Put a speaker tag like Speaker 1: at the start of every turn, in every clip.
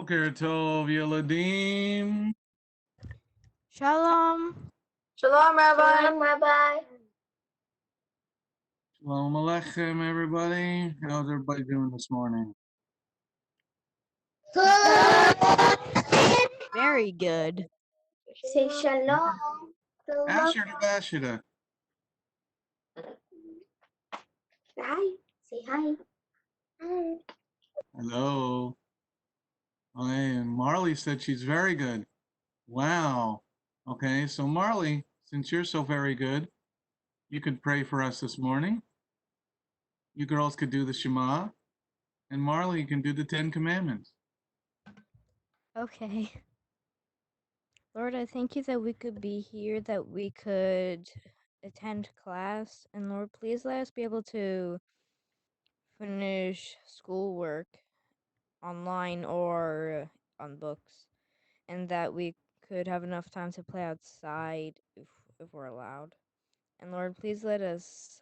Speaker 1: Boker Tov Yeladim.
Speaker 2: Shalom.
Speaker 3: Shalom, Rabbi.
Speaker 4: Shalom, Rabbi.
Speaker 1: Shalom Aleichem, everybody. How's everybody doing this morning?
Speaker 4: Good.
Speaker 2: Very good.
Speaker 4: Say shalom.
Speaker 1: Ashida Bashida.
Speaker 4: Hi. Say hi. Hi.
Speaker 1: Hello. Okay, and Marley said she's very good. Wow. Okay, so Marley, since you're so very good, you could pray for us this morning. You girls could do the Shema, and Marley can do the 10 Commandments.
Speaker 2: Okay. Lord, I thank you that we could be here, that we could attend class. And Lord, please let us be able to finish schoolwork online or on books. And that we could have enough time to play outside if we're allowed. And Lord, please let us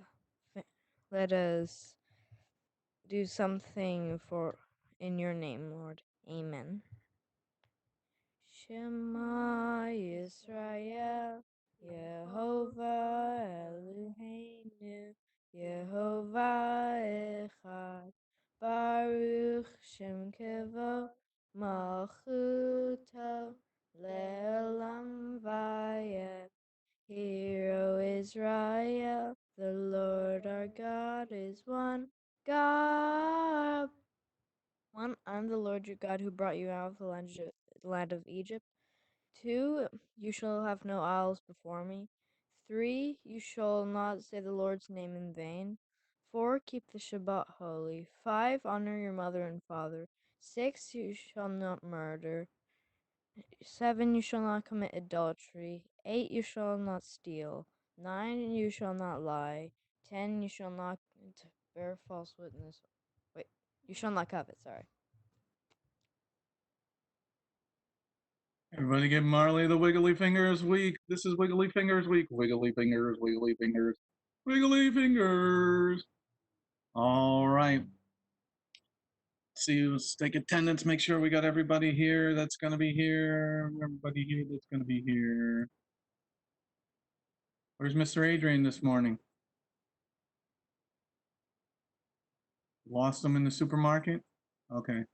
Speaker 2: do something for in your name, Lord. Amen. Shema Yisrael, Yehovah Eloheinu, Yehovah Echad, Baruch Shem Kevo, Malchuto, Le'olam Vayed. Hear, O Israel, the Lord our God is one. God, one, I'm the Lord your God who brought you out of the land of Egypt. 2, you shall have no idols before me. 3, you shall not say the Lord's name in vain. 4, keep the Shabbat holy. 5, honor your mother and father. 6, you shall not murder. 7, you shall not commit adultery. 8, you shall not steal. 9, you shall not lie. 10, you shall not bear false witness. Wait, you shall not covet, sorry.
Speaker 1: Everybody give Marley the Wiggly Fingers week. This is Wiggly Fingers week. Wiggly Fingers, Wiggly Fingers, Wiggly Fingers. All right. See, let's take attendance, make sure we got everybody here that's going to be here. Everybody here that's going to be here. Where's Mr. Adrian this morning? Lost him in the supermarket? Okay.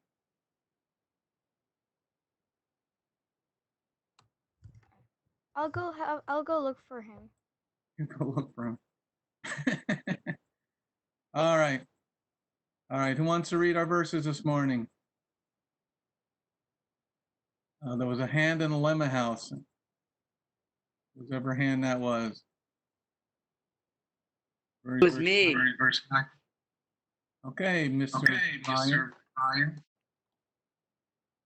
Speaker 2: I'll go look for him.
Speaker 1: You go look for him. All right. All right. Who wants to read our verses this morning? There was a hand in the Lemma house. Whoever hand that was.
Speaker 5: It was me.
Speaker 1: Okay, Mr. Ryan.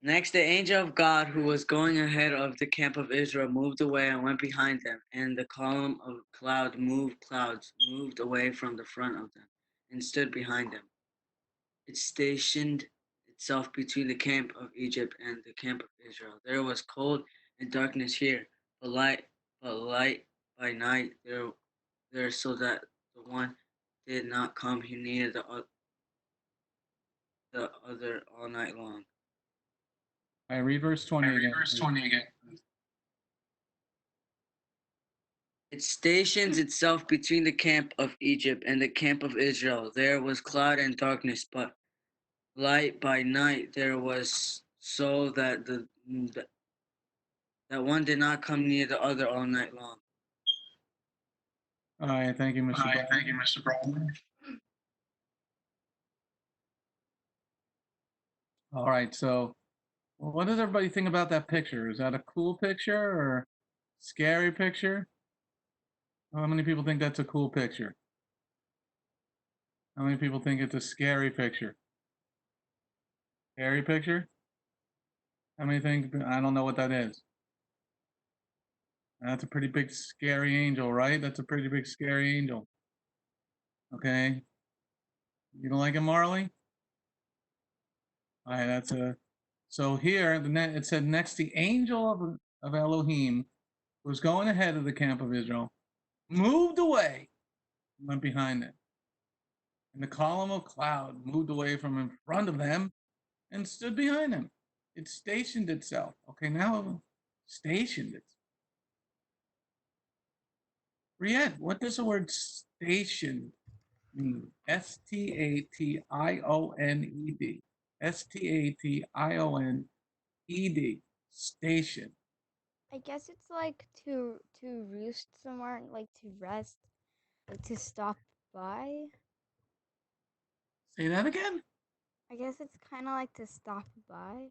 Speaker 5: Next, the angel of God who was going ahead of the camp of Israel moved away and went behind them, and the column of clouds moved away from the front of them and stood behind them. It stationed itself between the camp of Egypt and the camp of Israel. There was cold and darkness here, but light by night there, so that the one did not come near the other all night long.
Speaker 1: I read verse 20 again.
Speaker 5: It stations itself between the camp of Egypt and the camp of Israel. There was cloud and darkness, but light by night there was, so that that one did not come near the other all night long.
Speaker 1: All right, thank you, Mr. Brown. All right, so what does everybody think about that picture? Is that a cool picture or scary picture? How many people think that's a cool picture? How many people think it's a scary picture? Scary picture? How many think, I don't know what that is? That's a pretty big scary angel, right? That's a pretty big scary angel. Okay. You don't like it, Marley? All right, that's a, so here, it said next the angel of Elohim was going ahead of the camp of Israel, moved away, went behind it. And the column of cloud moved away from in front of them and stood behind them. It stationed itself. Okay, now stationed it. Riet, what does the word stationed mean? Stationed. Stationed. Station.
Speaker 2: I guess it's like to roost somewhere, like to rest, like to stop by.
Speaker 1: Say that again?
Speaker 2: I guess it's kind of like to stop by.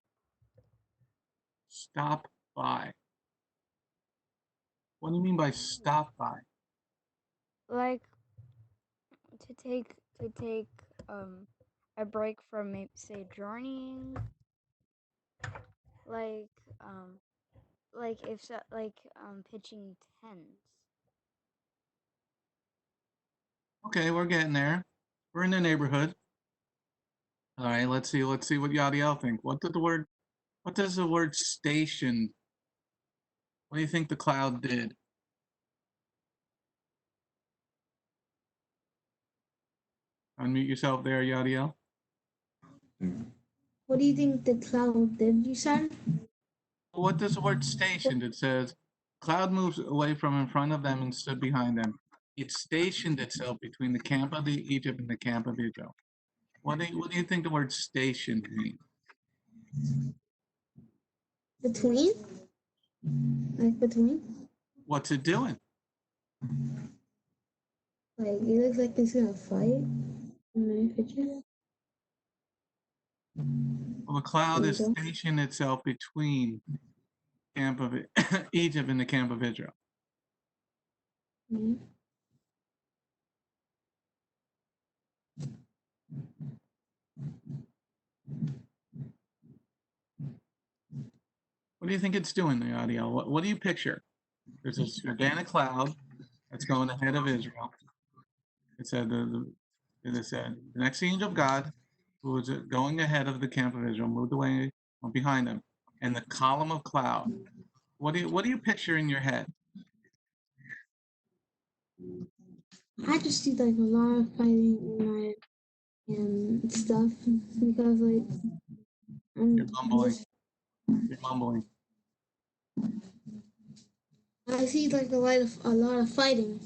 Speaker 1: Stop by. What do you mean by stop by?
Speaker 2: Like to take a break from maybe say journeying. Like if so, pitching tents.
Speaker 1: Okay, we're getting there. We're in the neighborhood. All right, let's see what Yadiel think. What does the word station? What do you think the cloud did? Unmute yourself there, Yadiel.
Speaker 4: What do you think the cloud did, you said?
Speaker 1: What does the word stationed? It says, cloud moves away from in front of them and stood behind them. It stationed itself between the camp of Egypt and the camp of Israel. What do you think the word stationed means?
Speaker 4: Between? Like between?
Speaker 1: What's it doing?
Speaker 4: Like it looks like it's gonna fight in my picture.
Speaker 1: Well, the cloud is
Speaker 4: Angel.
Speaker 1: stationed itself between camp of Egypt and the camp of Israel.
Speaker 4: Yeah.
Speaker 1: What do you think it's doing, the audio? What do you picture? There's this gigantic cloud that's going ahead of Israel. It said the next angel of God, who was going ahead of the camp of Israel, moved away behind them, and the column of cloud. What do you picture in your head?
Speaker 4: I just see like a lot of fighting and stuff because like
Speaker 1: You're mumbling. You're mumbling.
Speaker 4: I see like a lot of fighting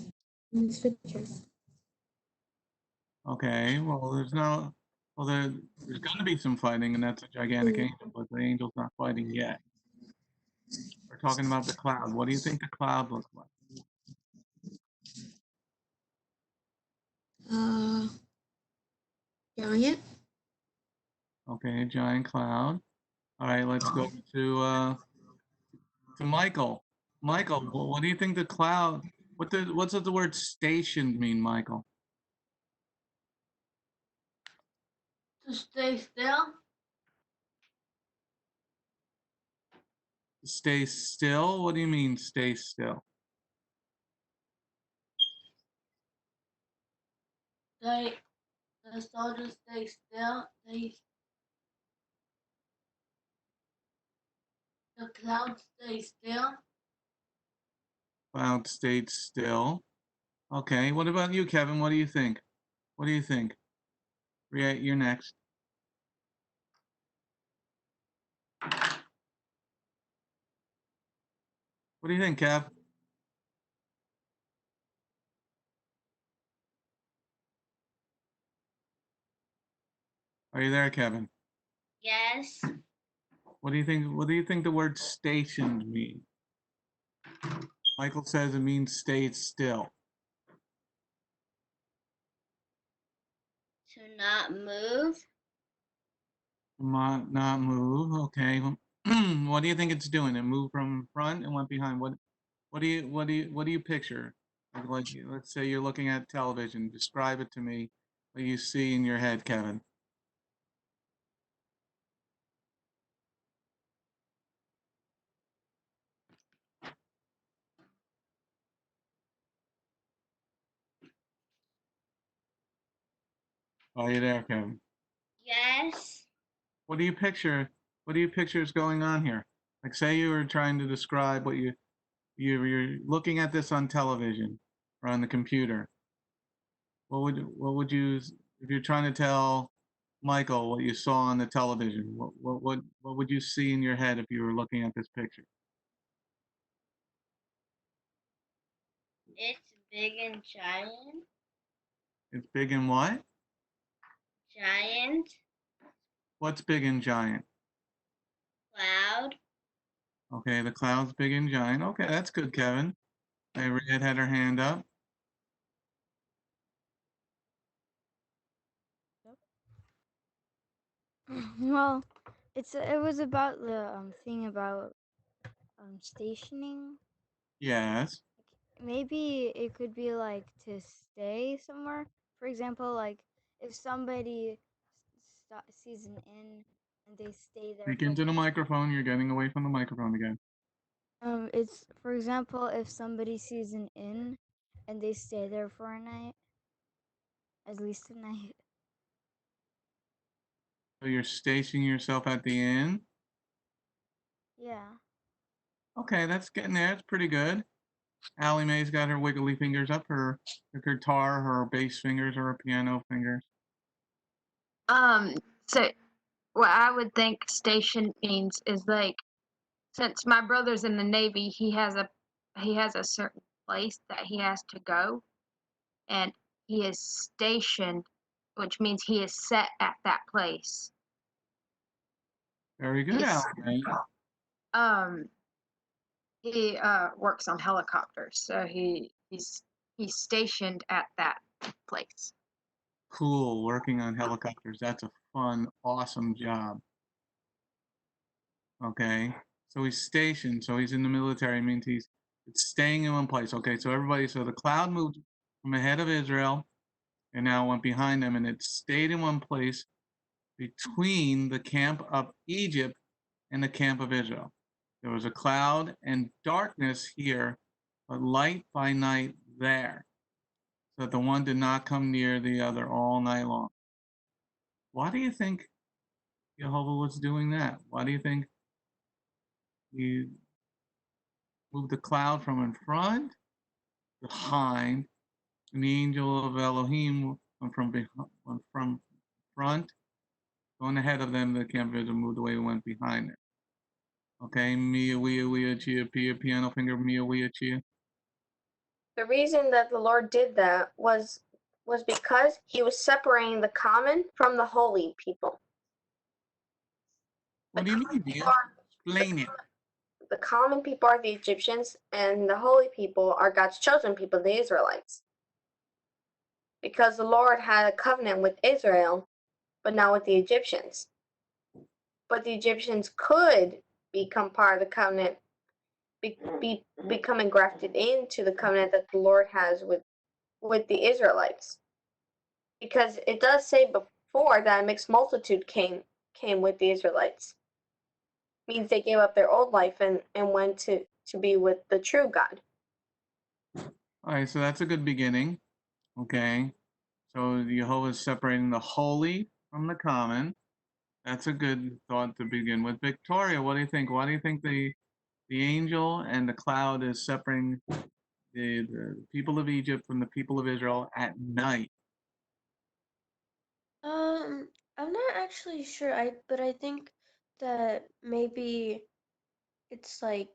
Speaker 4: in this picture.
Speaker 1: Okay. Well, there's going to be some fighting, and that's a gigantic angel, but the angel's not fighting yet. We're talking about the cloud. What do you think the cloud looks like?
Speaker 4: Giant.
Speaker 1: Okay, giant cloud. All right, let's go to Michael. Michael, what do you think the cloud? What's the word stationed mean, Michael?
Speaker 5: To stay still.
Speaker 1: Stay still? What do you mean stay still?
Speaker 5: The soldiers stay still. The clouds stay still.
Speaker 1: Cloud stayed still. Okay, what about you, Kevin? What do you think? What do you think? You're next. What do you think, Kev? Are you there, Kevin?
Speaker 4: Yes.
Speaker 1: What do you think? What do you think the word stationed mean? Michael says it means stayed still.
Speaker 4: To not move.
Speaker 1: Not move. Okay. What do you think it's doing? It moved from front and went behind. What do you picture? Like let's say you're looking at television. Describe it to me. What you see in your head, Kevin. Are you there, Kevin?
Speaker 4: Yes.
Speaker 1: What do you picture? What do you picture is going on here? Like say you were trying to describe what you're looking at this on television or on the computer. What would you if you're trying to tell Michael, what you saw on the television. What would you see in your head if you were looking at this picture?
Speaker 2: It's big and giant.
Speaker 1: It's big and what?
Speaker 2: Giant.
Speaker 1: What's big and giant?
Speaker 2: Cloud.
Speaker 1: Okay, the cloud's big and giant. Okay, that's good, Kevin. Hey, Red had her hand up.
Speaker 2: Well, it was about the thing about stationing.
Speaker 1: Yes.
Speaker 2: Maybe it could be like to stay somewhere. For example, like if somebody sees an inn and they stay there.
Speaker 1: Speak into the microphone. You're getting away from the microphone again.
Speaker 2: It's for example if somebody sees an inn and they stay there for a night, at least a night.
Speaker 1: So you're stationing yourself at the inn.
Speaker 2: Yeah.
Speaker 1: Okay, that's getting there. It's pretty good. Allie Mae's got her wiggly fingers up, her guitar, her bass fingers, or her piano fingers.
Speaker 3: So what I would think station means is like, since my brother's in the Navy, he has a certain place that he has to go, and he is stationed, which means he is set at that place.
Speaker 1: Very good,
Speaker 3: He's,
Speaker 1: Allie Mae.
Speaker 3: he works on helicopters, so he's stationed at that place.
Speaker 1: Cool, working on helicopters. That's a fun, awesome job. Okay, so he's stationed, so he's in the military, means it's staying in one place. Okay, so so the cloud moved from ahead of Israel and now went behind them, and it stayed in one place between the camp of Egypt and the camp of Israel. There was a cloud and darkness here, but light by night there, so that the one did not come near the other all night long. Why do you think Jehovah was doing that? Why do you think he moved the cloud from in front, behind, and the angel of Elohim went from front, going ahead of them, the camp of Israel moved away and went behind them. Okay, Mia, Wea, Chia, Pia, piano finger, Mia, Wea, Chia.
Speaker 6: The reason that the Lord did that was because he was separating the common from the holy people.
Speaker 1: What do you mean, Mia? Explain it.
Speaker 6: The common people are the Egyptians, and the holy people are God's chosen people, the Israelites. Because the Lord had a covenant with Israel, but not with the Egyptians. But the Egyptians could become part of the covenant, become engrafted into the covenant that the Lord has with the Israelites. Because it does say before that a mixed multitude came with the Israelites. Means they gave up their old life and went to be with the true God.
Speaker 1: All right, so that's a good beginning. Okay, so Jehovah is separating the holy from the common. That's a good thought to begin with. Victoria, what do you think? Why do you think the angel and the cloud is separating the people of Egypt from the people of Israel at night?
Speaker 7: I'm not actually sure. But I think that maybe it's like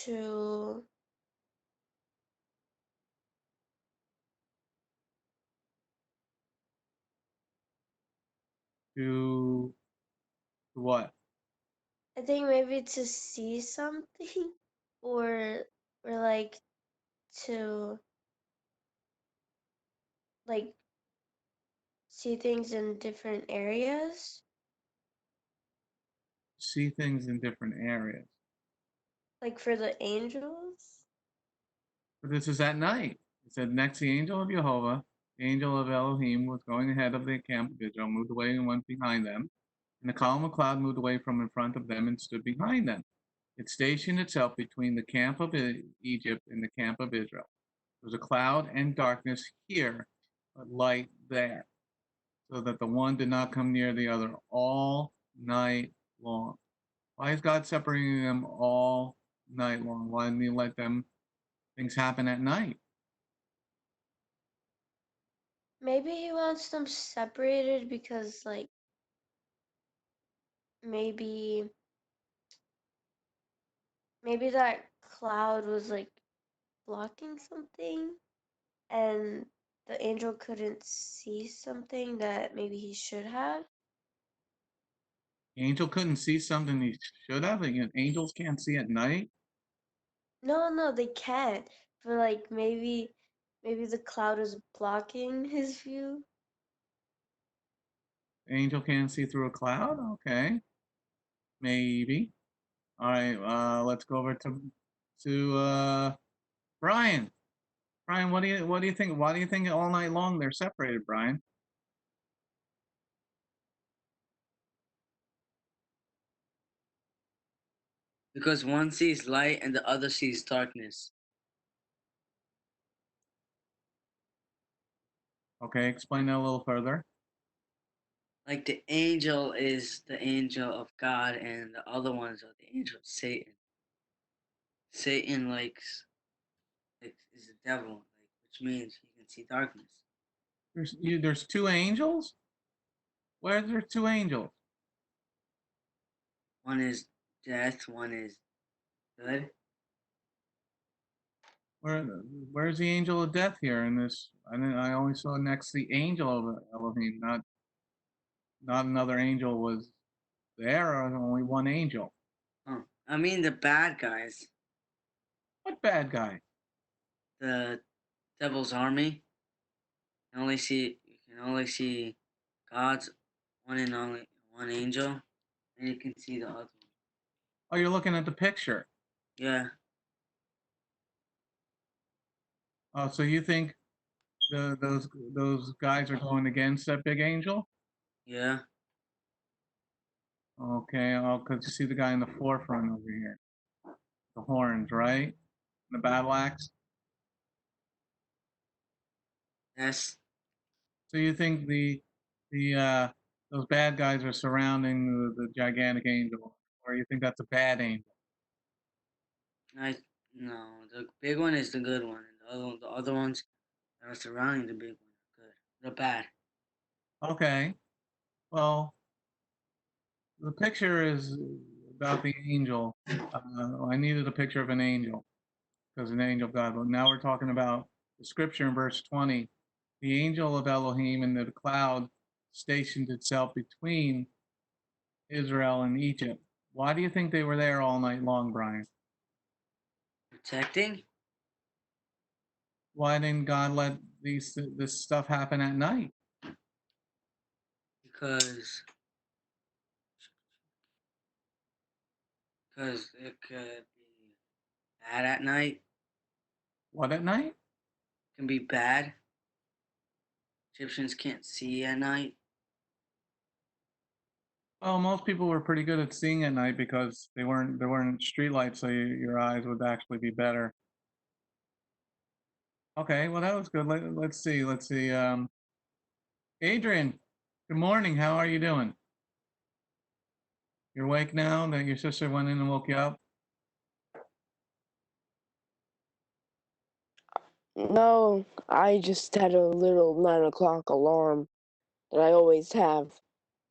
Speaker 7: to
Speaker 1: To what?
Speaker 7: I think maybe to see something or like to like see things in different areas.
Speaker 1: See things in different areas.
Speaker 7: Like for the angels.
Speaker 1: But this is at night. It said, next the angel of Jehovah, the angel of Elohim, was going ahead of the camp of Israel, moved away and went behind them. And the column of cloud moved away from in front of them and stood behind them. It stationed itself between the camp of Egypt and the camp of Israel. There was a cloud and darkness here, but light there, so that the one did not come near the other all night long. Why is God separating them all night long? Why didn't he let them things happen at night?
Speaker 7: maybe he wants them separated because, like, maybe that cloud was like blocking something, and the angel couldn't see something that maybe he should have.
Speaker 1: The angel couldn't see something he should have. Angels can't see at night.
Speaker 7: No, they can't. But like maybe the cloud is blocking his view.
Speaker 1: The angel can't see through a cloud. Okay, maybe. All right. Let's go over to Brian. Brian, what do you think? Why do you think all night long they're separated, Brian?
Speaker 5: Because one sees light and the other sees darkness.
Speaker 1: Okay, explain that a little further.
Speaker 5: Like the angel is the angel of God, and the other ones are the angel of Satan. Satan is the devil, which means he can see darkness.
Speaker 1: There's two angels. Where are there two angels?
Speaker 5: One is death, one is good.
Speaker 1: Where's the angel of death here in this? I only saw next to the angel of Elohim, not another angel was there, or only one angel.
Speaker 5: Oh, I mean the bad guys,
Speaker 1: What bad guy?
Speaker 5: the devil's army. You can only see God's one and only one angel, and you can see the other one.
Speaker 1: Oh, you're looking at the picture.
Speaker 5: Yeah,
Speaker 1: Oh, so you think those guys are going against that big angel?
Speaker 5: yeah.
Speaker 1: Okay, oh, because you see the guy in the forefront over here, the horns, right? The battle axe.
Speaker 5: Yes,
Speaker 1: So you think the those bad guys are surrounding the gigantic angel, or you think that's a bad angel?
Speaker 5: I no. The big one is the good one, and the other ones that are surrounding the big one are good. The bad.
Speaker 1: Okay, well, the picture is about the angel. I needed a picture of an angel because an angel of God. But now we're talking about the scripture in verse 20. The angel of Elohim in the cloud stationed itself between Israel and Egypt. Why do you think they were there all night long, Brian?
Speaker 5: Protecting?
Speaker 1: Why didn't God let this stuff happen at night?
Speaker 5: Because it could be bad at night.
Speaker 1: What at night?
Speaker 5: It can be bad. Egyptians can't see at night.
Speaker 1: Well, most people were pretty good at seeing at night because there weren't street lights, so your eyes would actually be better. Okay, well that was good. Let's see. Adrian, good morning. How are you doing? You're awake now that your sister went in and woke you up?
Speaker 8: No, I just had a little 9 o'clock alarm that I always have,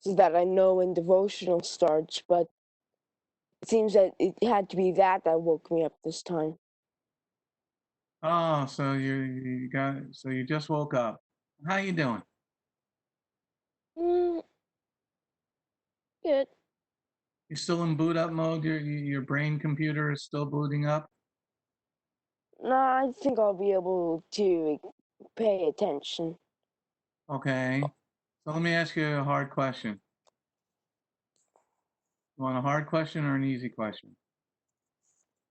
Speaker 8: so that I know when devotional starts, but it seems that it had to be that woke me up this time.
Speaker 1: Oh, so you just woke up. How you doing?
Speaker 8: Good.
Speaker 1: You still in boot up mode? Your brain computer is still booting up?
Speaker 8: No, I think I'll be able to pay attention.
Speaker 1: Okay. So let me ask you a hard question. You want a hard question or an easy question?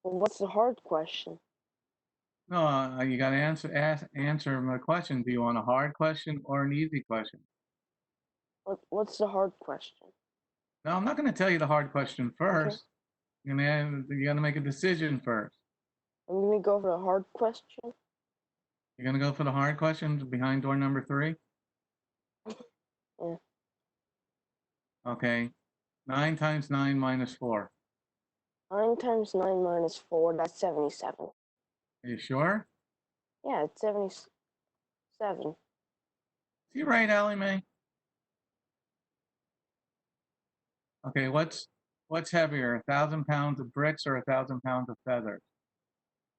Speaker 8: Well, what's the hard question?
Speaker 1: No, you got to answer my question. Do you want a hard question or an easy question?
Speaker 8: What's the hard question?
Speaker 1: No, I'm not going to tell you the hard question first. You got to make a decision first.
Speaker 8: I'm gonna go for the hard question.
Speaker 1: You're going to go for the hard question behind door number 3?
Speaker 8: Yeah.
Speaker 1: Okay. 9 times 9 minus 4.
Speaker 8: 9 times 9 minus 4, that's 77.
Speaker 1: Are you sure?
Speaker 8: Yeah, it's 77.
Speaker 1: you right, Allie Mae? Okay, what's heavier, 1,000 pounds of bricks or 1,000 pounds of feathers?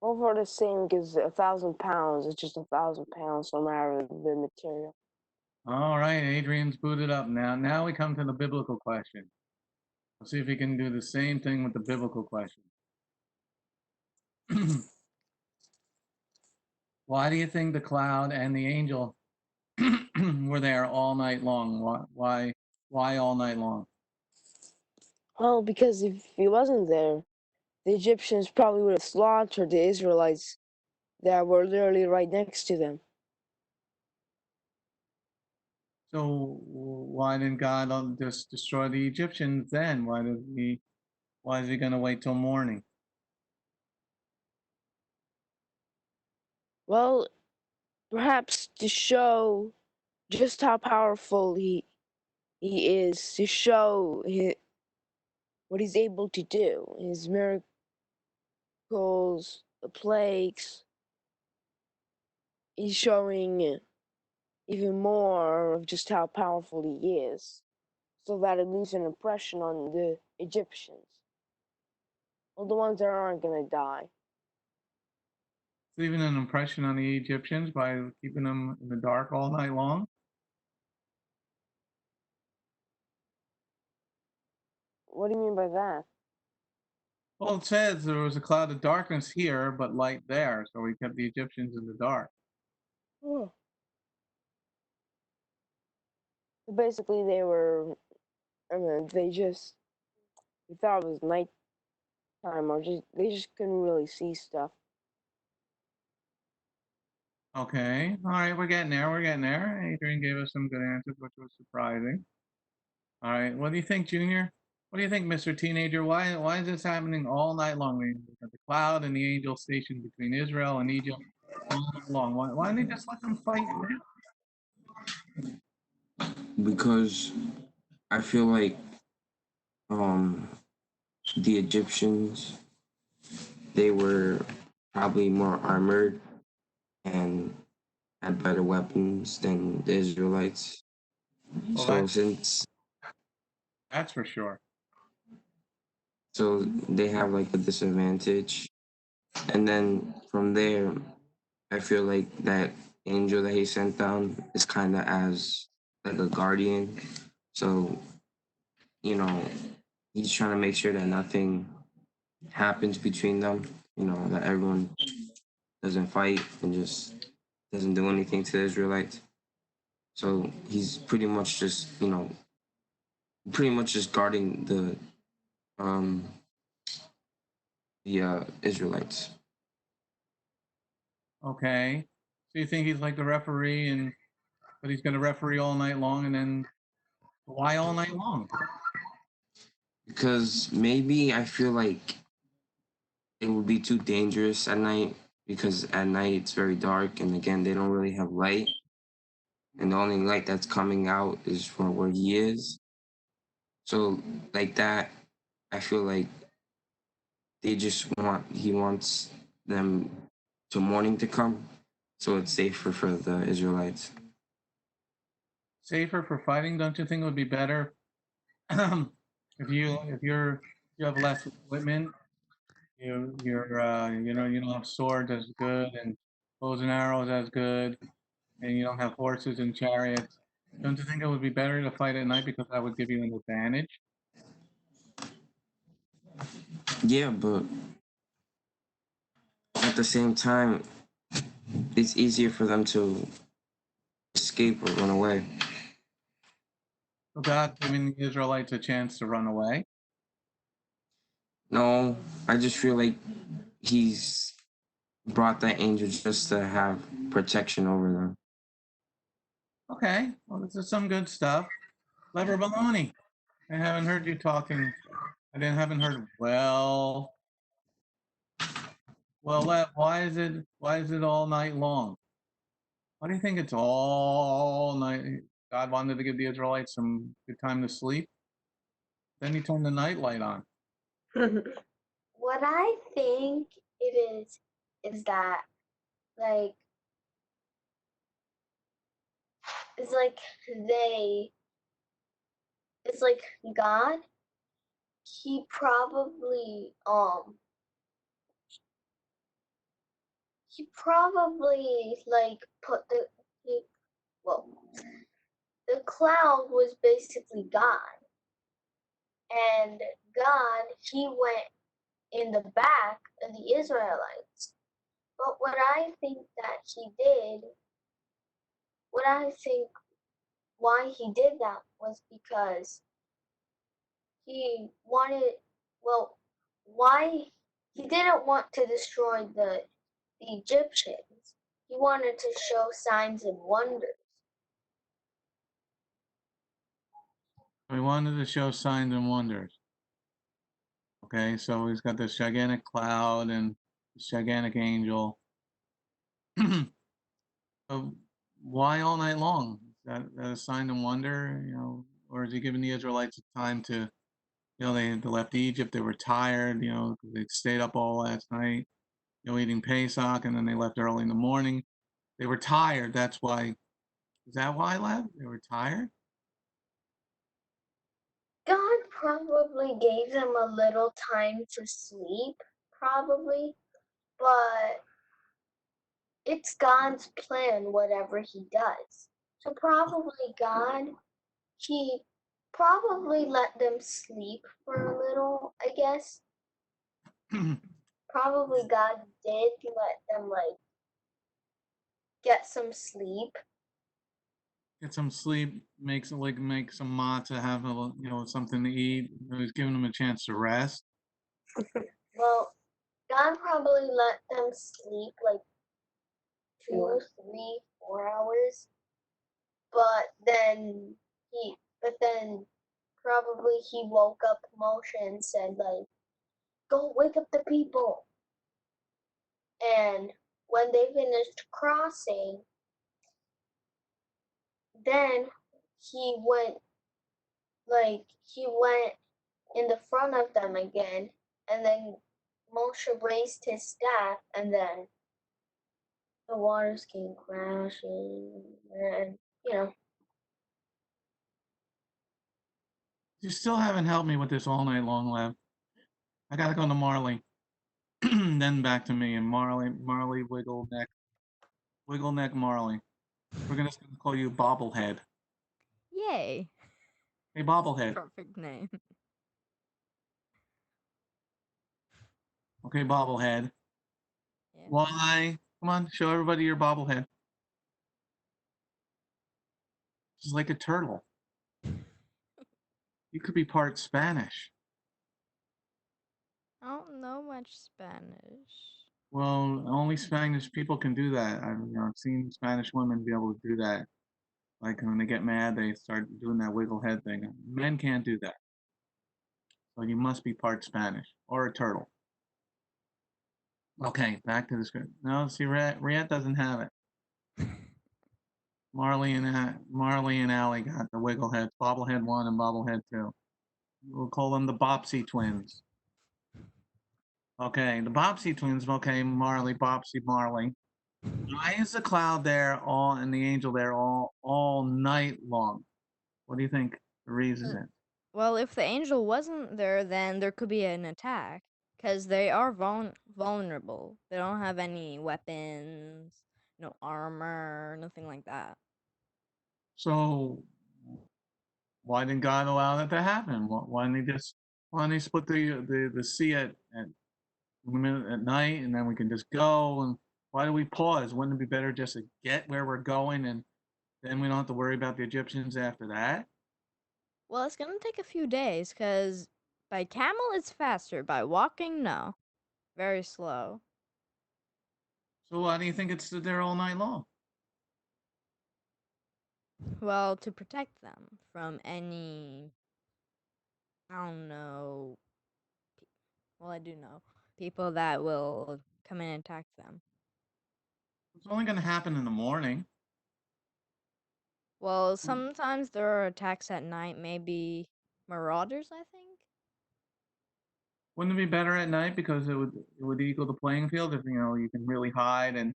Speaker 8: Both are the same because 1,000 pounds is just 1,000 pounds no matter the material.
Speaker 1: All right, Adrian's booted up now. Now we come to the biblical question. Let's see if he can do the same thing with the biblical question. Why do you think the cloud and the angel were there all night long? Why all night long?
Speaker 8: Well, because if he wasn't there, the Egyptians probably would have slaughtered the Israelites that were literally right next to them.
Speaker 1: So why didn't God just destroy the Egyptians then? Why is he going to wait till morning?
Speaker 8: Well, perhaps to show just how powerful he is, to show what he's able to do, his miracles, the plagues. He's showing even more of just how powerful he is, so that it leaves an impression on the Egyptians, or the ones that aren't gonna die.
Speaker 1: Leaving an impression on the Egyptians by keeping them in the dark all night long?
Speaker 8: What do you mean by that?
Speaker 1: Well, it says there was a cloud of darkness here, but light there. So he kept the Egyptians in the dark.
Speaker 8: Oh. Basically, they were. I mean, they thought it was nighttime, or they just couldn't really see stuff.
Speaker 1: Okay. All right. We're getting there. We're getting there. Adrian gave us some good answers, which was surprising. All right. What do you think, Junior? What do you think, Mr. Teenager? Why is this happening all night long? We got the cloud and the angel stationed between Israel and Egypt all night long. Why didn't they just let them fight now?
Speaker 9: Because I feel like the Egyptians, they were probably more armored and had better weapons than the Israelites.
Speaker 1: Well,
Speaker 9: So
Speaker 1: that's for sure.
Speaker 9: So they have like a disadvantage. And then from there, I feel like that angel that he sent down is kind of as like a guardian. So, you know, he's trying to make sure that nothing happens between them, that everyone doesn't fight and just doesn't do anything to the Israelites. So he's pretty much just, guarding the Israelites.
Speaker 1: Okay. So you think he's like the referee, but he's going to referee all night long, and then why all night long?
Speaker 9: Because maybe I feel like it would be too dangerous at night, because at night it's very dark, and again, they don't really have light. And the only light that's coming out is from where he is. So like that, I feel like he wants them to morning to come, so it's safer for the Israelites.
Speaker 1: Safer for fighting? Don't you think it would be better if you have less equipment? You don't have swords as good and bows and arrows as good, and you don't have horses and chariots. Don't you think it would be better to fight at night because that would give you an advantage?
Speaker 9: Yeah, but at the same time, it's easier for them to escape or run away.
Speaker 1: So God's giving the Israelites a chance to run away.
Speaker 9: No, I just feel like he's brought that angel just to have protection over them.
Speaker 1: Okay, well, this is some good stuff. Lever baloney. I haven't heard you talking. Haven't heard. Well, why is it all night long? Why do you think it's all night? God wanted to give the Israelites some good time to sleep. Then he turned the night light on.
Speaker 6: What I think it is that, like, it's like it's like God, he probably like put well, the cloud was basically God, and God, he went in the back of the Israelites. But what I think why he did that was because he wanted, well, why he didn't want to destroy the Egyptians. He wanted to show signs and wonders.
Speaker 1: We wanted to show signs and wonders. Okay, so he's got this gigantic cloud and this gigantic angel. So why all night long? Is that a sign and wonder, or is he giving the Israelites time to, they left Egypt, they were tired, 'cause they stayed up all last night, eating Pesach, and then they left early in the morning. They were tired. That's why. Is that why, Lev? They were tired?
Speaker 6: God probably gave them a little time to sleep, probably, but it's God's plan, whatever he does. So probably he probably let them sleep for a little, I guess. Probably God did let them like get some sleep.
Speaker 1: Get some sleep, make some matzah, have something to eat. He's giving them a chance to rest.
Speaker 6: Well, God probably let them sleep like 2, 3, 4 hours, but then he, but then probably he woke up Moshe and said like, "Go wake up the people." And when they finished crossing, then he went he went in the front of them again, and then Moshe raised his staff, and then the waters came crashing, and
Speaker 1: You still haven't helped me with this all night long, Lev. I gotta go to Marley. Then back to me and Marley wiggle neck Marley. We're gonna call you Bobblehead.
Speaker 2: Yay!
Speaker 1: Hey, Bobblehead.
Speaker 2: Perfect name.
Speaker 1: Okay, Bobblehead.
Speaker 2: Yeah.
Speaker 1: Why? Come on, show everybody your bobblehead. Just like a turtle. You could be part Spanish.
Speaker 2: I don't know much Spanish.
Speaker 1: Well, only Spanish people can do that. I've seen Spanish women be able to do that. Like when they get mad, they start doing that wiggle head thing. Men can't do that. So you must be part Spanish or a turtle. Okay, back to the script. No, see, Riet doesn't have it. Marley and Allie got the wiggle heads, bobblehead 1 and bobblehead 2. We'll call them the Bopsy twins. Okay, the Bopsy twins. Okay, Marley, Bopsy, Marley. Why is the cloud there and the angel there all night long? What do you think the reason is?
Speaker 2: Well, if the angel wasn't there, then there could be an attack. Because they are vulnerable. They don't have any weapons, no armor, nothing like that.
Speaker 1: So why didn't God allow that to happen? Why didn't they split the sea at night and then we can just go? And why do we pause? Wouldn't it be better just to get where we're going and then we don't have to worry about the Egyptians after that?
Speaker 2: Well, it's gonna take a few days, because by camel it's faster. By walking, no. Very slow.
Speaker 1: So why do you think it's there all night long?
Speaker 2: Well, to protect them from any, I don't know, well, I do know, people that will come and attack them.
Speaker 1: It's only going to happen in the morning.
Speaker 2: Well, sometimes there are attacks at night, maybe marauders, I think.
Speaker 1: Wouldn't it be better at night because it would equal the playing field if you can really hide and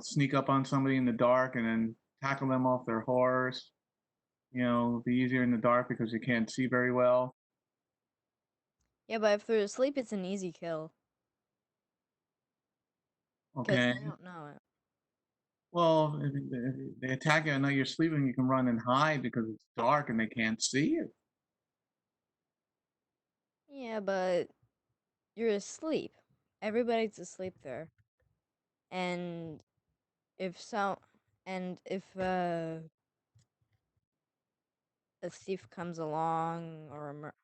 Speaker 1: sneak up on somebody in the dark and then tackle them off their horse. It'll be easier in the dark because you can't see very well.
Speaker 2: Yeah, but if they're asleep, it's an easy kill. Because
Speaker 1: Okay.
Speaker 2: they don't know it.
Speaker 1: Well, if they attack you at night, you're sleeping, you can run and hide because it's dark and they can't see you.
Speaker 2: Yeah, but you're asleep. Everybody's asleep there. And if a thief comes along or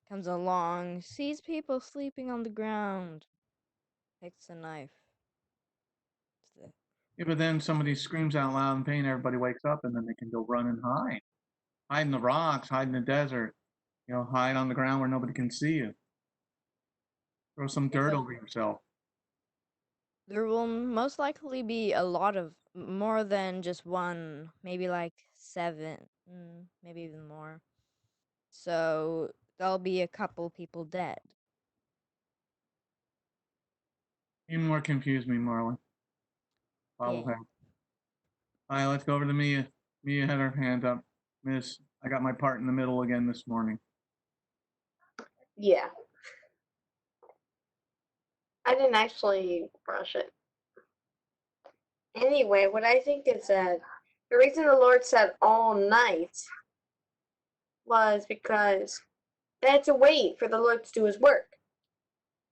Speaker 2: comes along, sees people sleeping on the ground, takes a knife. That's it.
Speaker 1: Yeah, but then somebody screams out loud in pain, everybody wakes up, and then they can go run and hide. Hide in the rocks, hide in the desert, hide on the ground where nobody can see you. Throw some dirt over yourself.
Speaker 2: There will most likely be a lot of more than just one, maybe like 7, maybe even more. So there'll be a couple people dead.
Speaker 1: You more confused me, Marlon.
Speaker 2: Yeah.
Speaker 1: Bobblehead. All right, let's go over to Mia. Mia had her hand up. Miss, I got my part in the middle again this morning.
Speaker 6: Yeah. I didn't actually brush it. Anyway, what I think is that the reason the Lord said all night was because they had to wait for the Lord to do his work.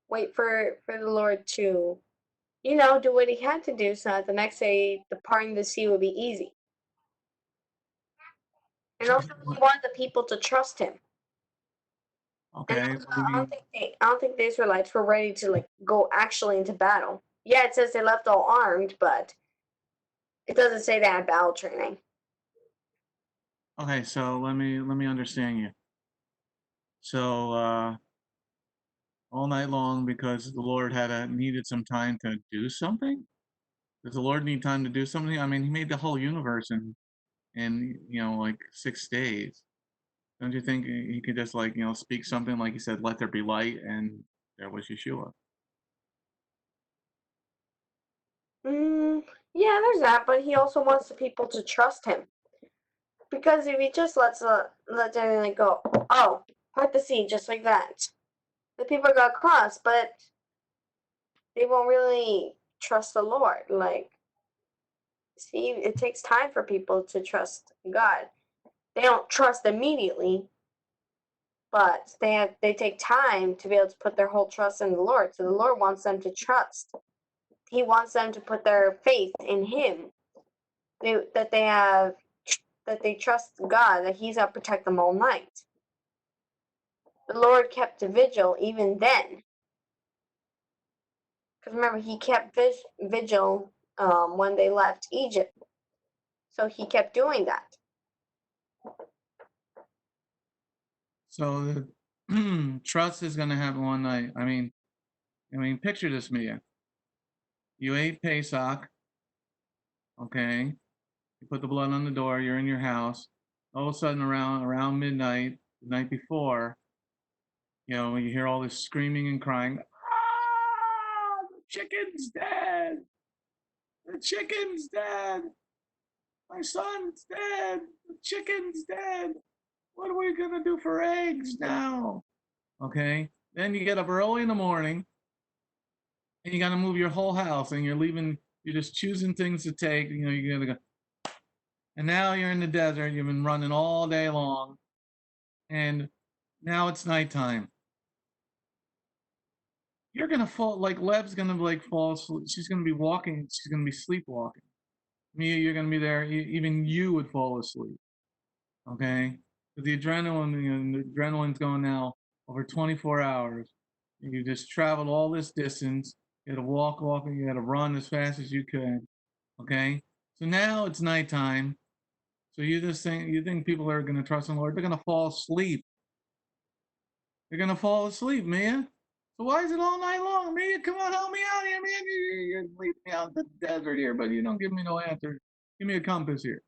Speaker 6: Wait for the Lord to, do what he had to do so that the next day the parting the sea would be easy. And also he wanted the people to trust him.
Speaker 1: Okay.
Speaker 6: And I don't think the Israelites were ready to go actually into battle. Yeah, it says they left all armed, but it doesn't say they had battle training.
Speaker 1: Okay, so let me understand you. So all night long because the Lord needed some time to do something? Does the Lord need time to do something? I mean, he made the whole universe in 6 days. Don't you think he could just speak something like he said, "Let there be light," and there was Yeshua?
Speaker 6: Yeah, there's that, but he also wants the people to trust him. Because if he just lets everything go, oh, part the sea just like that, the people are gonna cross, but they won't really trust the Lord. See, it takes time for people to trust God. They don't trust immediately, but they take time to be able to put their whole trust in the Lord. So the Lord wants them to trust. He wants them to put their faith in Him. That they trust God, that He's gonna protect them all night. The Lord kept a vigil even then. Because remember, He kept vigil when they left Egypt. So He kept doing that.
Speaker 1: So the trust is going to happen one night. I mean, picture this, Mia. You ate Pesach, okay? You put the blood on the door. You're in your house. All of a sudden, around midnight, the night before, you hear all this screaming and crying. Ah, the chicken's dead. The chicken's dead. My son's dead. The chicken's dead. What are we gonna do for eggs now? Okay. Then you get up early in the morning and you gotta move your whole house and you're just choosing things to take, you're gonna go. And now you're in the desert, you've been running all day long, and now it's nighttime. You're gonna fall Lev's gonna fall asleep. She's gonna be walking, she's gonna be sleepwalking. Mia, you're gonna be there, even you would fall asleep. Okay? The adrenaline's going now over 24 hours. You just traveled all this distance. You had to walk, and you had to run as fast as you could. Okay? So now it's nighttime. So you think people are going to trust in the Lord? They're going to fall asleep. They're going to fall asleep, Mia. So why is it all night long? Mia, come on, help me out here, man. You're leaving me out in the desert here, but you don't give me no answer. Give me a compass here.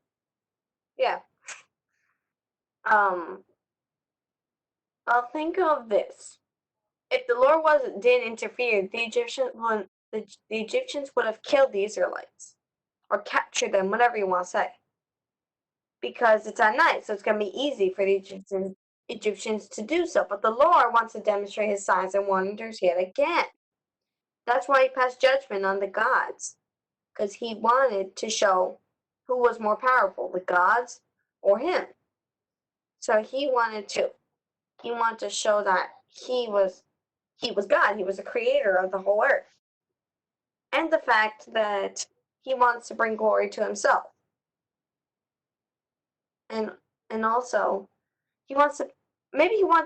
Speaker 6: Yeah. I'll think of this. If the Lord didn't interfere, the Egyptians would have killed the Israelites. or capture them, whatever you want to say. Because it's at night, so it's going to be easy for the Egyptians to do so. But the Lord wants to demonstrate his signs and wonders yet again. That's why he passed judgment on the gods, because he wanted to show who was more powerful, the gods or him. So he wanted to show that he was God. He was the creator of the whole earth. And the fact that he wants to bring glory to himself. And also he wants to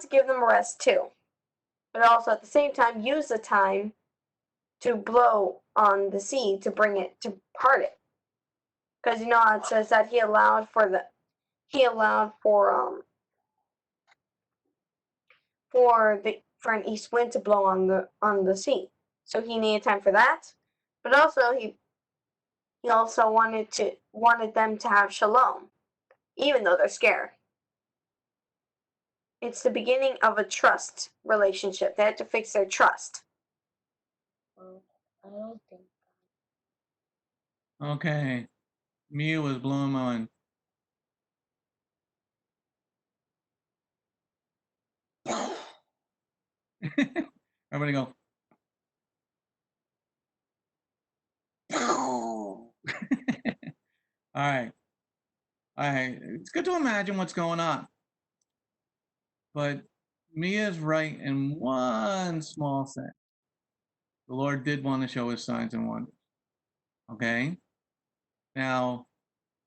Speaker 6: give them a rest too. But also at the same time use the time to blow on the sea to part it. Because you know how it says that he allowed for an east wind to blow on the sea. So he needed time for that. But also he also wanted them to have shalom, even though they're scared. It's the beginning of a trust relationship. They had to fix their trust.
Speaker 7: Well, I don't think.
Speaker 1: Okay. Mia was blowing my mind. Everybody go. All right. It's good to imagine what's going on. But Mia's right in one small sense. The Lord did want to show his signs and wonders. Okay? Now,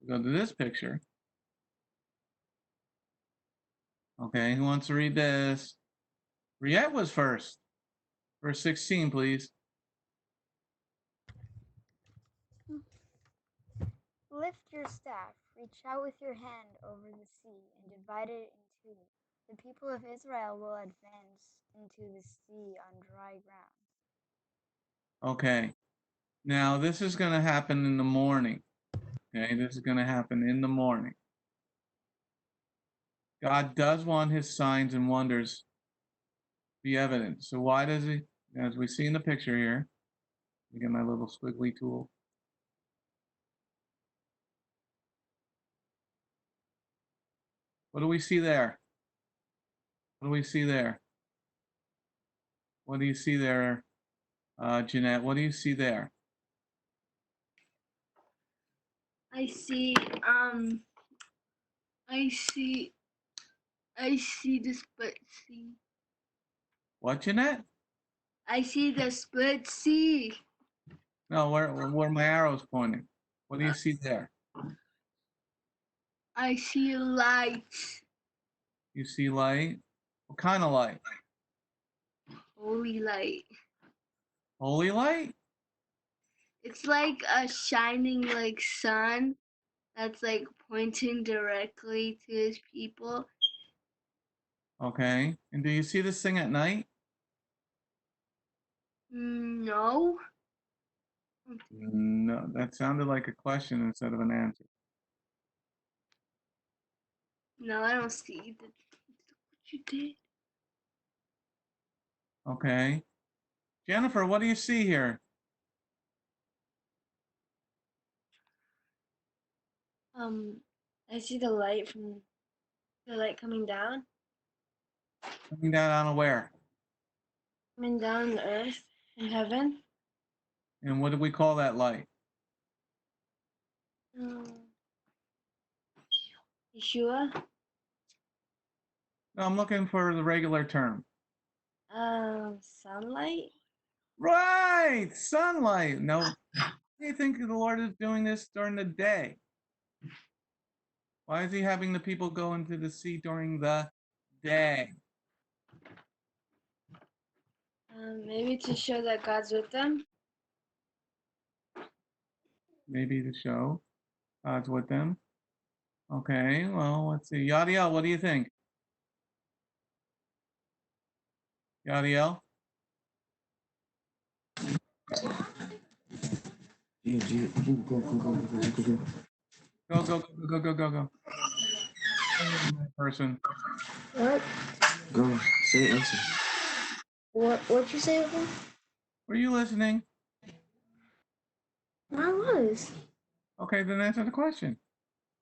Speaker 1: we go to this picture. Okay, who wants to read this? Riette was first. Verse 16, please.
Speaker 2: Lift your staff, reach out with your hand over the sea, and divide it in two. The people of Israel will advance into the sea on dry ground.
Speaker 1: Okay. Now, this is going to happen in the morning. Okay, this is going to happen in the morning. God does want his signs and wonders to be evident. So why does he, as we see in the picture here, let me get my little squiggly tool. What do we see there? What do we see there? What do you see there, Jeanette? What do you see there?
Speaker 10: I see the split sea.
Speaker 1: What, Jeanette?
Speaker 10: I see the split sea.
Speaker 1: No, where my arrow's pointing. What do you see there?
Speaker 10: I see light.
Speaker 1: You see light? What kind of light?
Speaker 10: Holy light.
Speaker 1: Holy light?
Speaker 10: It's like a shining like sun that's like pointing directly to his people.
Speaker 1: Okay. And do you see this thing at night?
Speaker 10: No.
Speaker 1: No, that sounded like a question instead of an answer.
Speaker 10: No, I don't see what you did.
Speaker 1: Okay. Jennifer, what do you see here?
Speaker 7: I see the light coming down.
Speaker 1: Coming down on where?
Speaker 7: Coming down the earth in heaven.
Speaker 1: And what do we call that light?
Speaker 7: Yeshua.
Speaker 1: No, I'm looking for the regular term.
Speaker 7: Sunlight.
Speaker 1: Right, sunlight. No, why do you think the Lord is doing this during the day? Why is he having the people go into the sea during the day?
Speaker 7: Maybe to show that God's with them.
Speaker 1: Maybe to show God's with them. Okay, well, let's see. Yadiel, what do you think? Yadiel? Go. Person.
Speaker 4: What?
Speaker 9: Go. Say answer.
Speaker 4: What'd you say again?
Speaker 1: Were you listening?
Speaker 4: I was.
Speaker 1: Okay, then answer the question.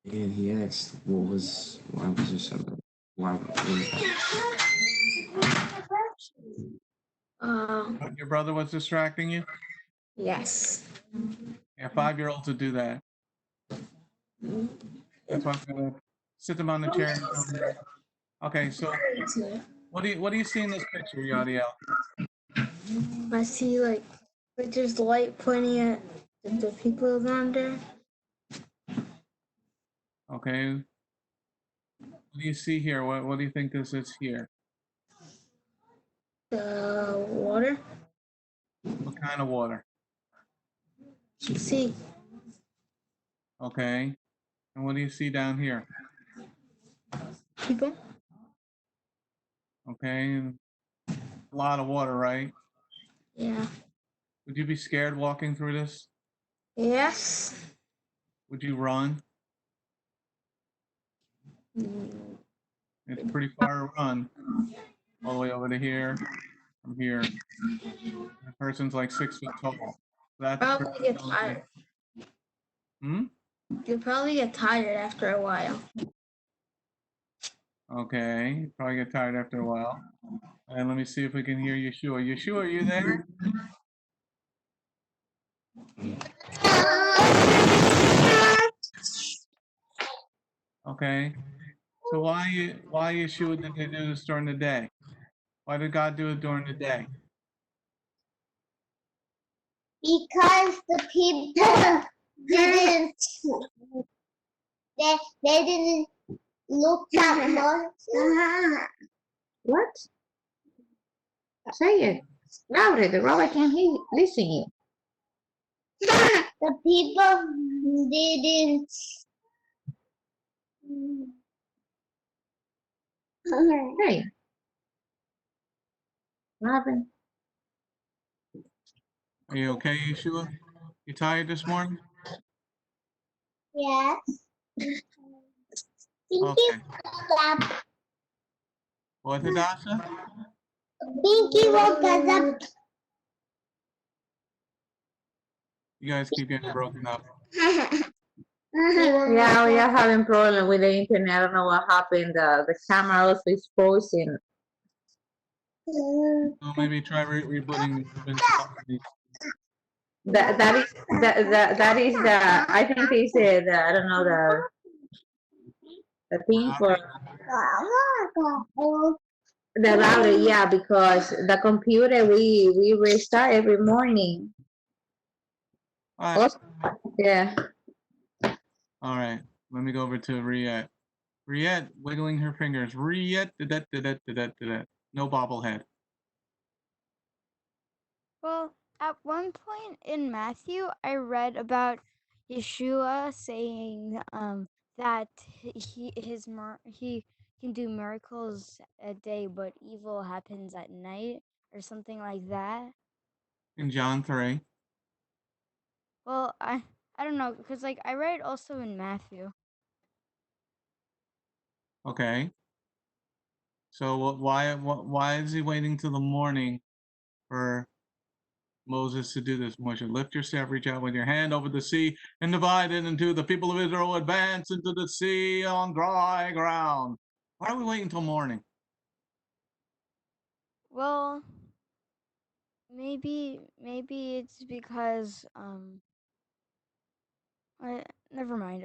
Speaker 9: Yeah, he asked, why was there something? Why
Speaker 1: Your brother was distracting you?
Speaker 4: Yes.
Speaker 1: Yeah, 5-year-olds would do that. That's why I'm gonna sit them on the chair and tell them. Okay, so what do you see in this picture, Yadiel?
Speaker 4: I see like there's light pointing at the people around there.
Speaker 1: Okay. What do you see here? What do you think this is here?
Speaker 4: The water.
Speaker 1: What kind of water?
Speaker 4: See.
Speaker 1: Okay. And what do you see down here?
Speaker 4: People.
Speaker 1: Okay. And a lot of water, right?
Speaker 4: Yeah.
Speaker 1: Would you be scared walking through this?
Speaker 4: Yes.
Speaker 1: Would you run?
Speaker 4: Mm.
Speaker 1: It's pretty far to run. All the way over to here, from here. The person's like 6 foot tall. That's
Speaker 4: Probably get tired. You'll probably get tired after a while.
Speaker 1: Okay. Probably get tired after a while. And let me see if we can hear Yeshua. Yeshua, are you there? Okay. So why Yeshua did they do this during the day? Why did God do it during the day?
Speaker 10: Because the people didn't they didn't look at Moses.
Speaker 11: What? Say it louder. The robot can't listen you.
Speaker 10: The people didn't.
Speaker 11: Hey, Robin.
Speaker 1: Are you okay, Yeshua? You tired this morning?
Speaker 10: Yes.
Speaker 1: Okay. What, Hadassah?
Speaker 10: Pinky woke us up.
Speaker 1: You guys keep getting broken up.
Speaker 11: Yeah, we are having problem with the internet. I don't know what happened. The camera also is frozen.
Speaker 1: So maybe try rebooting the
Speaker 11: That is the I think it's the I don't know the thing for the router. Yeah, because the computer we restart every morning.
Speaker 1: All right.
Speaker 11: Yeah.
Speaker 1: All right. Let me go over to Riette. Riette wiggling her fingers. Riette, da-da-da-da-da-da-da. No bobblehead.
Speaker 2: Well, at one point in Matthew, I read about Yeshua saying that he can do miracles a day, but evil happens at night, or something like that.
Speaker 1: In John 3.
Speaker 2: Well, I don't know, because like I read also in Matthew.
Speaker 1: Okay. So why is he waiting till the morning for Moses to do this? Moshe, lift your staff, reach out with your hand over the sea, and divide it into the people of Israel advance into the sea on dry ground. Why are we waiting till morning?
Speaker 2: Well, maybe it's because never mind.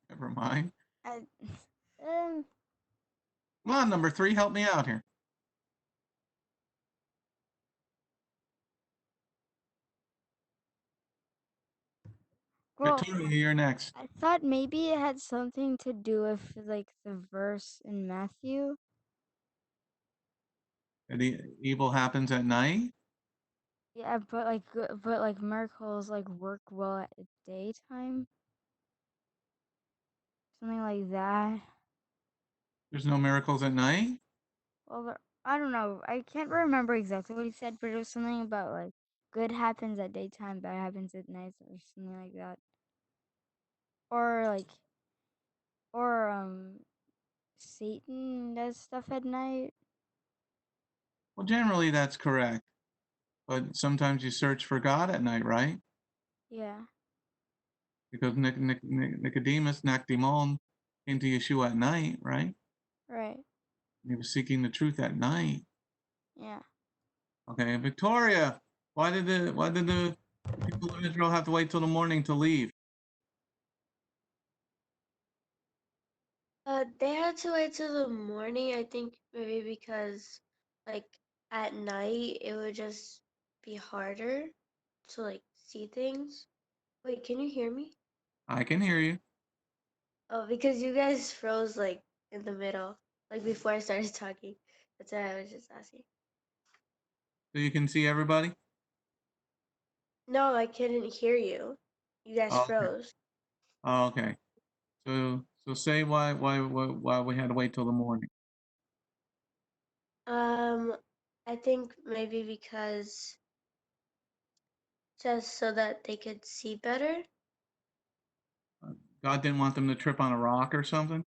Speaker 1: Never mind.
Speaker 2: I,
Speaker 1: Come on, number 3, help me out here.
Speaker 2: well,
Speaker 1: You're next.
Speaker 2: I thought maybe it had something to do with like the verse in Matthew.
Speaker 1: The evil happens at night.
Speaker 2: Yeah, but like miracles like work well at daytime. Something like that.
Speaker 1: There's no miracles at night.
Speaker 2: Well, I don't know. I can't remember exactly what he said, but it was something about like good happens at daytime, bad happens at night, or something like that. Or Satan does stuff at night.
Speaker 1: Well, generally that's correct, but sometimes you search for God at night, right?
Speaker 2: Yeah.
Speaker 1: because Nicodemus, Nakdimon, came to Yeshua at night, right?
Speaker 2: Right.
Speaker 1: He was seeking the truth at night.
Speaker 2: Yeah.
Speaker 1: Okay, Victoria, why did the people of Israel have to wait till the morning to leave?
Speaker 7: They had to wait till the morning, I think maybe because like at night it would just be harder to like see things. Wait, can you hear me?
Speaker 1: I can hear you.
Speaker 7: Oh, because you guys froze like in the middle, like before I started talking. That's why I was just asking.
Speaker 1: So you can see everybody?
Speaker 7: No, I couldn't hear you. You guys
Speaker 1: Oh, okay.
Speaker 7: froze.
Speaker 1: Oh, okay. So say why we had to wait till the morning.
Speaker 7: Um, I think maybe because just so that they could see better.
Speaker 1: God didn't want them to trip on a rock or something?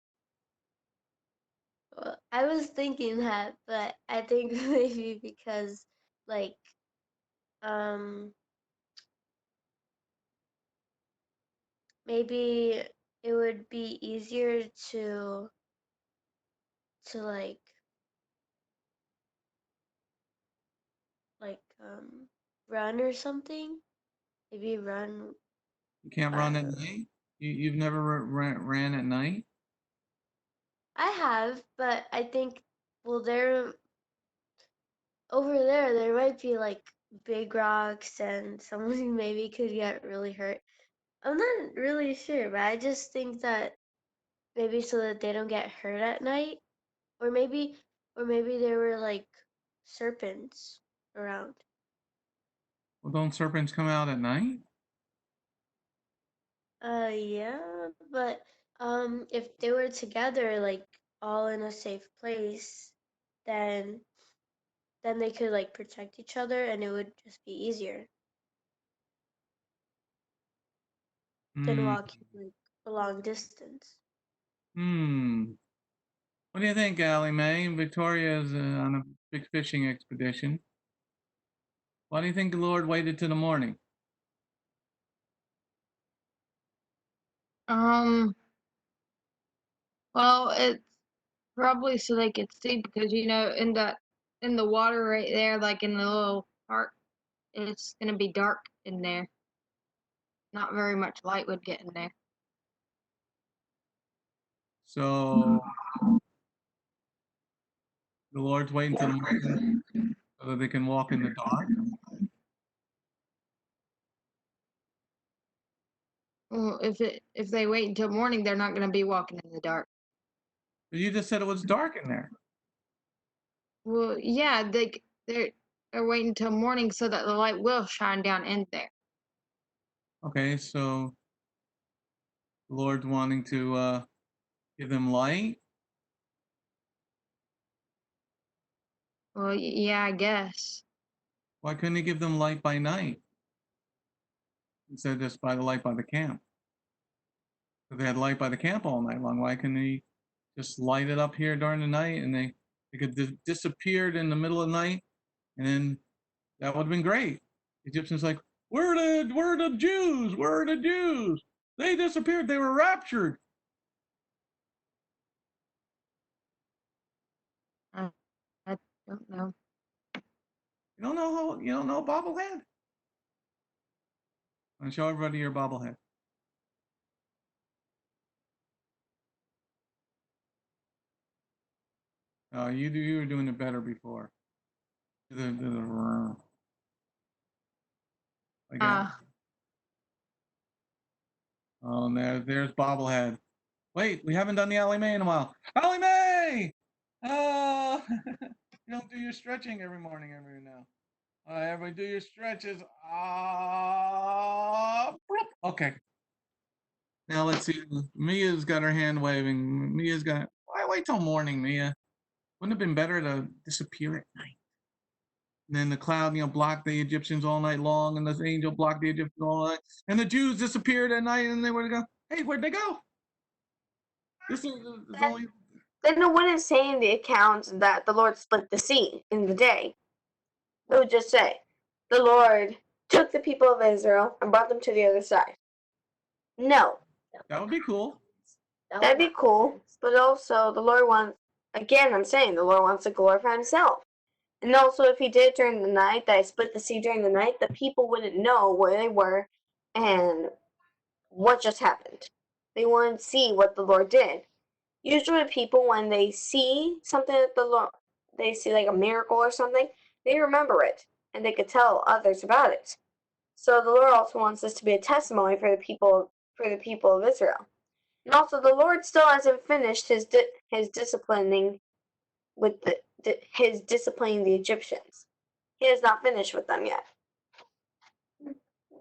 Speaker 7: Well, I was thinking that, but I think maybe because like um maybe it would be easier to like run or something. Maybe run.
Speaker 1: You can't
Speaker 7: I
Speaker 1: run
Speaker 7: don't
Speaker 1: at
Speaker 7: know.
Speaker 1: night? You've never ran at night?
Speaker 7: I have, but I think well there over there might be like big rocks and someone maybe could get really hurt. I'm not really sure, but I just think that maybe so that they don't get hurt at night, or maybe there were like serpents around.
Speaker 1: Well, don't serpents come out at night?
Speaker 7: Yeah, but if they were together, like all in a safe place, then they could like protect each other, and it would just be easier than
Speaker 1: Hmm.
Speaker 7: walking like a long distance.
Speaker 1: Hmm. What do you think, Allie Mae? Victoria's on a big fishing expedition. Why do you think the Lord waited till the morning?
Speaker 3: Well, it's probably so they could see because in the water right there, like in the little park, it's gonna be dark in there. Not very much light would get in there.
Speaker 1: So the Lord's waiting till the morning so that they can walk in the dark?
Speaker 3: Well, if they wait until morning, they're not gonna be walking in the dark.
Speaker 1: But you just said it was dark in there.
Speaker 3: Well, yeah, they're waiting till morning so that the light will shine down in there.
Speaker 1: Okay, so the Lord's wanting to give them light.
Speaker 3: Well, yeah, I guess.
Speaker 1: Why couldn't he give them light by night instead of just by the light by the camp? If they had light by the camp all night long, why couldn't he just light it up here during the night and they could disappeared in the middle of the night, and then that would have been great. The Egyptians like, where are the Jews? Where are the Jews? They disappeared. They were raptured.
Speaker 3: I, I don't know.
Speaker 1: You don't know bobblehead? I'm gonna show everybody your bobblehead. You were doing it better before. Like that. Oh, there's bobblehead. Wait, we haven't done the Allie Mae in a while. Allie Mae! Oh, you don't do your stretching every morning, every now. All right, everybody, do your stretches. Okay. Now let's see. Mia's got her hand waving. Mia's got. Why wait till morning, Mia? Wouldn't it have been better to disappear at night? And then the cloud, blocked the Egyptians all night long, and the angel blocked the Egyptians all night, and the Jews disappeared at night, and they would go, "Hey, where'd they go?" This is only.
Speaker 6: Then it wouldn't say in the accounts that the Lord split the sea in the day. It would just say, the Lord took the people of Israel and brought them to the other side. No,
Speaker 1: That would be cool.
Speaker 6: that'd be cool. But also, the Lord wants, again, I'm saying the Lord wants to glorify Himself. And also, if He did it during the night, that I split the sea during the night, the people wouldn't know where they were and what just happened. They wouldn't see what the Lord did. Usually, people, when they see something that the Lord, they see like a miracle or something, they remember it and they could tell others about it. So the Lord also wants this to be a testimony for the people of Israel. And also, the Lord still hasn't finished his disciplining with his disciplining the Egyptians. He has not finished with them yet.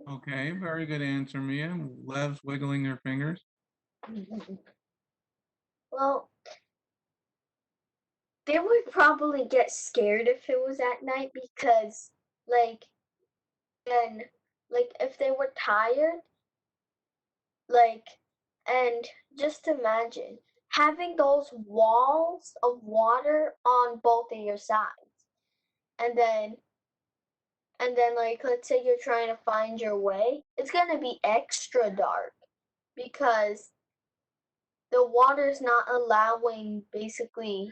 Speaker 1: Okay, very good answer, Mia. Lev's wiggling her fingers.
Speaker 7: Well, they would probably get scared if it was at night because, like, then, like, if they were tired, like, and just imagine having those walls of water on both of your sides, and then like, let's say you're trying to find your way, it's gonna be extra dark because the water's not allowing basically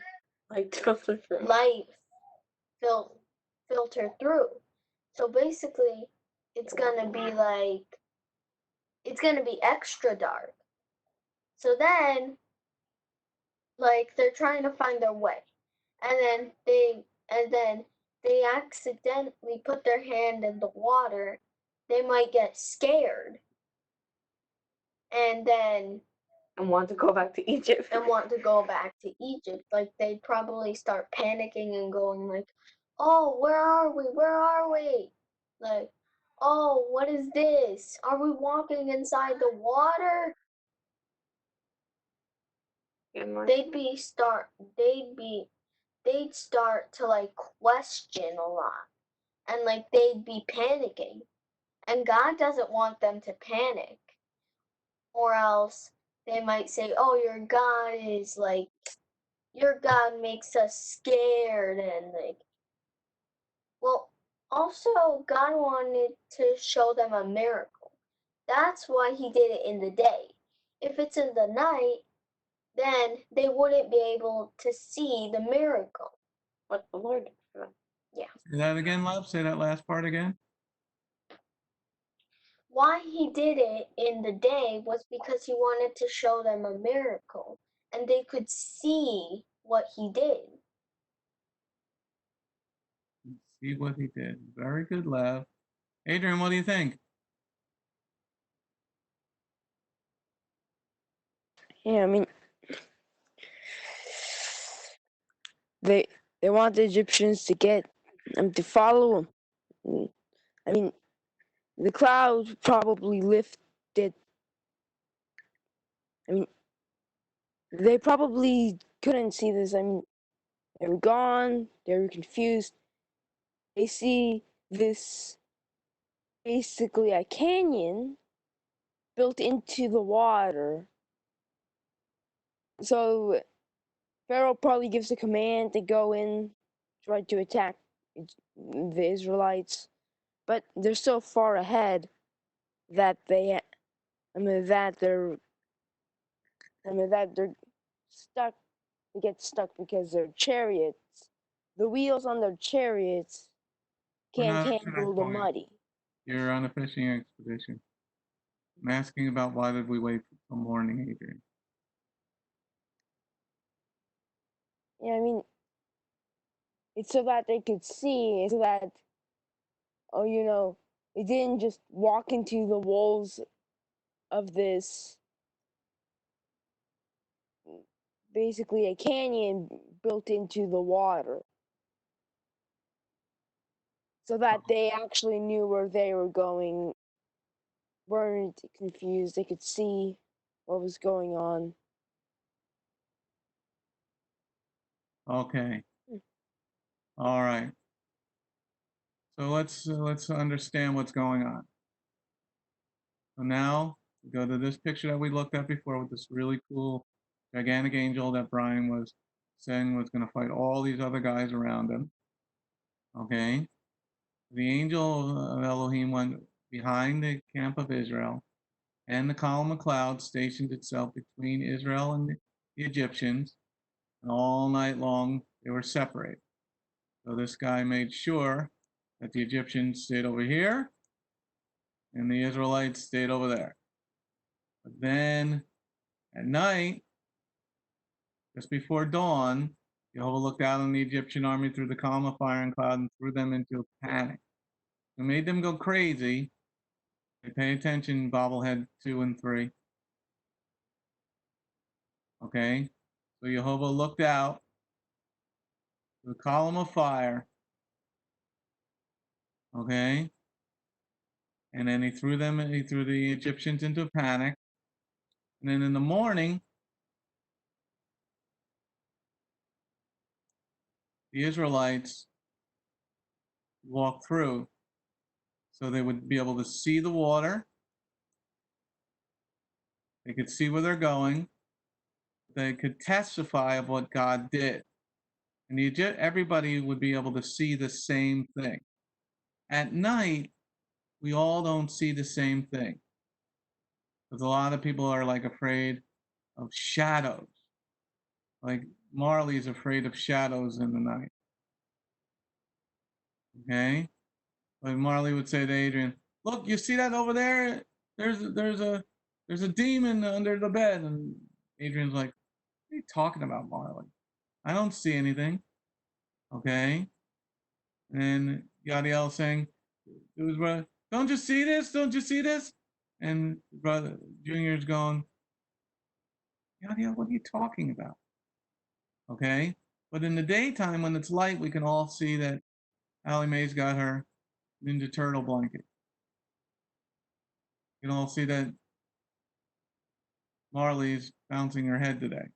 Speaker 6: Like filter through.
Speaker 7: light filter through. So basically, it's gonna be extra dark. So then, like, they're trying to find their way, and then they accidentally put their hand in the water. They might get scared, and then
Speaker 6: And want to go back to Egypt.
Speaker 7: and want to go back to Egypt. Like, they'd probably start panicking and going like, "Oh, where are we? Where are we?" Like, "Oh, what is this? Are we walking inside the water?" They'd start to like question a lot, and like they'd be panicking. And God doesn't want them to panic, or else they might say, "Oh, your God makes us scared," and like, well, also God wanted to show them a miracle. That's why He did it in the day. If it's in the night, then they wouldn't be able to see the miracle.
Speaker 6: What the Lord did for them.
Speaker 7: Yeah.
Speaker 1: Say that again, Lev. Say that last part again.
Speaker 7: Why He did it in the day was because He wanted to show them a miracle and they could see what He did.
Speaker 1: See what he did. Very good, Lev. Adrian, what do you think?
Speaker 8: Yeah, I mean, they want the Egyptians to get to follow them. I mean, the cloud probably lifted. I mean, they probably couldn't see this. I mean, they were gone. They were confused. They see this basically a canyon built into the water. So Pharaoh probably gives a command to go in, try to attack the Israelites, but they're so far ahead that they're stuck. They get stuck because their chariots, the wheels on their chariots,
Speaker 1: We're
Speaker 8: can't
Speaker 1: not up to
Speaker 8: handle
Speaker 1: that
Speaker 8: the
Speaker 1: point.
Speaker 8: muddy.
Speaker 1: You're on a fishing expedition. I'm asking about why did we wait till morning, Adrian?
Speaker 8: Yeah, I mean, it's so that they could see, so that, they didn't just walk into the walls of this, basically a canyon built into the water. So that they actually knew where they were going, weren't confused, they could see what was going on.
Speaker 1: Okay. All right. So let's understand what's going on. So now we go to this picture that we looked at before with this really cool gigantic angel that Brian was saying was going to fight all these other guys around him. Okay. The angel of Elohim went behind the camp of Israel, and the column of cloud stationed itself between Israel and the Egyptians, and all night long they were separated. So this guy made sure that the Egyptians stayed over here and the Israelites stayed over there. But then at night, just before dawn, Jehovah looked out on the Egyptian army through the column of fire and cloud and threw them into a panic. It made them go crazy. Pay attention, bobblehead 2 and 3. Okay, so Jehovah looked out the column of fire. Okay, and then he threw the Egyptians into a panic. And then in the morning, the Israelites walked through so they would be able to see the water. They could see where they're going. They could testify of what God did. And everybody would be able to see the same thing. At night, we all don't see the same thing. Because a lot of people are like afraid of shadows. Like Marley's afraid of shadows in the night. Okay? Like Marley would say to Adrian, "Look, you see that over there? There's a demon under the bed." And Adrian's like, "What are you talking about, Marley? I don't see anything." Okay? And Yadiel saying, "It was brother, don't you see this? Don't you see this?" And brother Junior's going, "Yadiel, what are you talking about?" Okay? But in the daytime, when it's light, we can all see that Allie Mae's got her Ninja Turtle blanket. You can all see that Marley's bouncing her head today.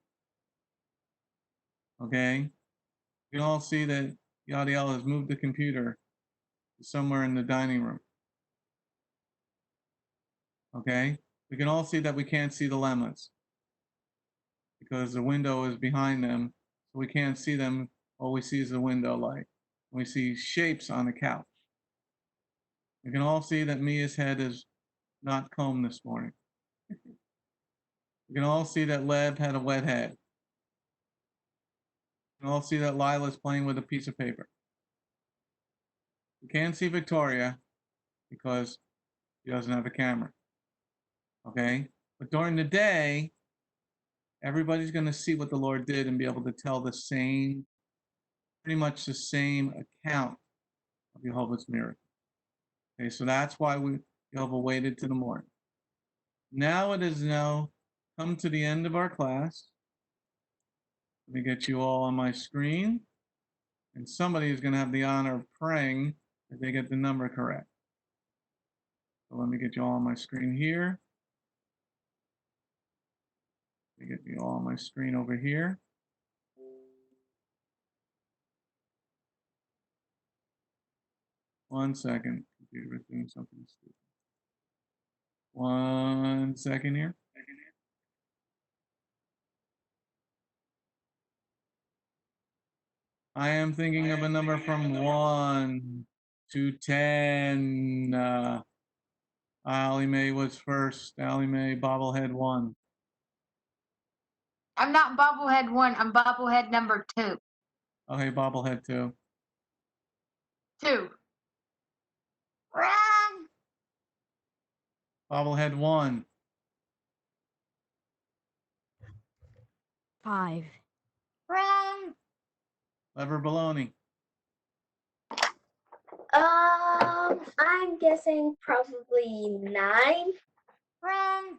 Speaker 1: Okay? You can all see that Yadiel has moved the computer somewhere in the dining room. Okay? We can all see that we can't see the lemmas because the window is behind them, so we can't see them. All we see is the window light. We see shapes on the couch. We can all see that Mia's head is not combed this morning. We can all see that Leb had a wet head. We can all see that Lila's playing with a piece of paper. We can't see Victoria because she doesn't have a camera. Okay? But during the day, everybody's going to see what the Lord did and be able to tell the same, pretty much the same account of Jehovah's miracle. Okay, so that's why Jehovah waited to the morning. Now it is now come to the end of our class. Let me get you all on my screen. And somebody is going to have the honor of praying that they get the number correct. So let me get you all on my screen here. Let me get you all on my screen over here. One second. Computer is doing something stupid. 1 second here. I am thinking of a number from 1 to 10. Allie Mae was first. Allie Mae, bobblehead 1.
Speaker 3: I'm not bobblehead 1. I'm bobblehead number 2.
Speaker 1: Okay, bobblehead 2.
Speaker 3: 2. Wrong.
Speaker 1: Bobblehead 1.
Speaker 2: 5.
Speaker 3: Wrong.
Speaker 1: Lever baloney.
Speaker 6: I'm guessing probably 9.
Speaker 3: Wrong.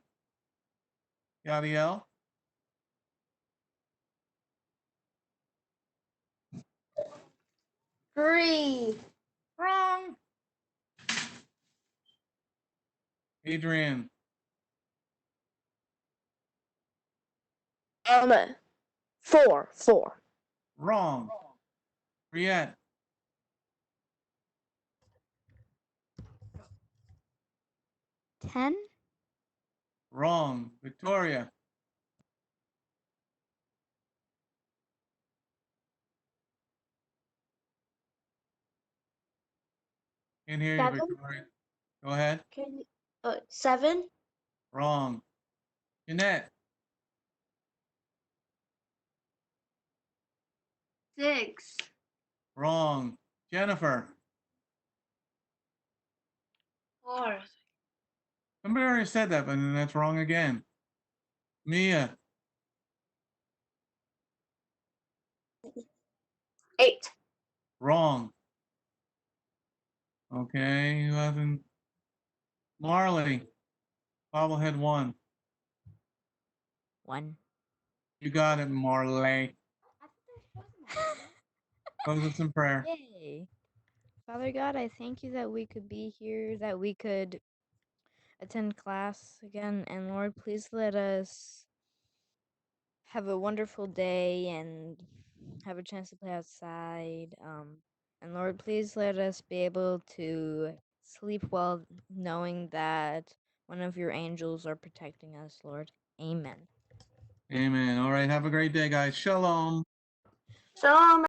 Speaker 1: Yadiel.
Speaker 6: 3.
Speaker 3: Wrong.
Speaker 1: Adrian.
Speaker 8: 4.
Speaker 1: Wrong. Briette.
Speaker 2: 10.
Speaker 1: Wrong. Victoria. 'Can't hear you,
Speaker 7: 7.
Speaker 1: Victoria. Go ahead.
Speaker 7: 7.
Speaker 1: Wrong. Jeanette.
Speaker 10: 6.
Speaker 1: Wrong. Jennifer.
Speaker 10: 4.
Speaker 1: Somebody already said that, but then that's wrong again. Mia.
Speaker 6: 8.
Speaker 1: Wrong. Okay, who hasn't? Marley. Bobblehead 1.
Speaker 2: 1.
Speaker 1: You got it, Marley. Close us in prayer.
Speaker 2: Yay. Father God, I thank you that we could be here, that we could attend class again. And Lord, please let us have a wonderful day and have a chance to play outside. And Lord, please let us be able to sleep well, knowing that one of your angels are protecting us, Lord. Amen.
Speaker 1: Amen. All right. Have a great day, guys. Shalom.
Speaker 6: Shalom.